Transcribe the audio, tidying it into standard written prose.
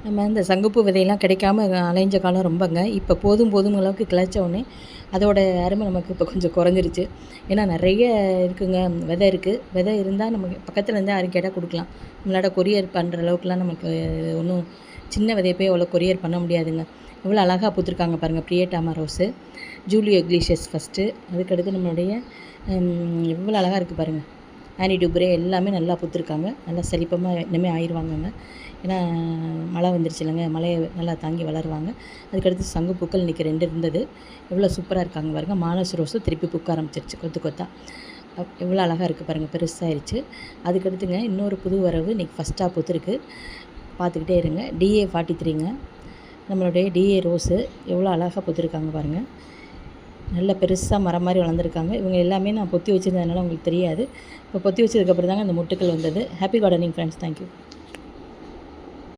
நம்ம இந்த சங்குப்பூ விதையெல்லாம் கிடைக்காம அலைஞ்ச காலம் ரொம்பங்க. இப்போ போதும் போதும் அளவுக்கு கிளச்ச உடனே அதோட அருமை நமக்கு இப்போ கொஞ்சம் குறைஞ்சிருச்சு. ஏன்னா நிறைய இருக்குங்க, விதை இருக்குது. விதை இருந்தால் நமக்கு பக்கத்தில் இருந்தால் யாரும் கேட்டால் கொடுக்கலாம். நம்மளால கொரியர் பண்ணுற அளவுக்குலாம் நமக்கு ஒன்றும் சின்ன விதையை போய் அவ்வளோ கொரியர் பண்ண முடியாதுங்க. எவ்வளோ அழகாக பூத்துருக்காங்க பாருங்கள். பிரியட்டாமா ரோஸு, ஜூலியோ இக்லீஷியஸ் ஃபஸ்ட்டு, அதுக்கடுத்து நம்மளுடைய எவ்வளோ அழகாக இருக்குது பாருங்கள். ஆனி டூப்ரே எல்லாமே நல்லா பூத்துருக்காங்க. நல்லா செழிப்பமாக இனிமேல் ஆயிடுவாங்கங்க. ஏன்னா மழை வந்துருச்சு இல்லைங்க, மழையை நல்லா தாங்கி வளருவாங்க. அதுக்கடுத்து சங்குப்பூக்கள் இன்றைக்கி 2 இருந்தது. எவ்வளோ சூப்பராக இருக்காங்க பாருங்கள். மானஸ் ரோஸும் திருப்பி பூக்க ஆரம்பிச்சிருச்சு கொத்து கொத்தா. எவ்வளோ அழகாக இருக்குது பாருங்கள், பெருசாகிடுச்சு. அதுக்கடுத்துங்க இன்னொரு புது வரவு இன்றைக்கி ஃபஸ்ட்டாக பூத்துருக்கு, பார்த்துக்கிட்டே இருங்க. DA43ங்க, நம்மளுடைய DA ரோஸு எவ்வளோ அழகாக பூத்துருக்காங்க பாருங்கள். நல்ல பெருசாக மரம் மாதிரி வளர்ந்துருக்காங்க. இவங்க எல்லாமே நான் பொத்தி வச்சுருந்ததுனால உங்களுக்கு தெரியாது. இப்போ பொத்தி வச்சதுக்கப்புறம் தாங்க அந்த மொட்டுக்கள் வந்தது. Happy gardening friends. தேங்க்யூ.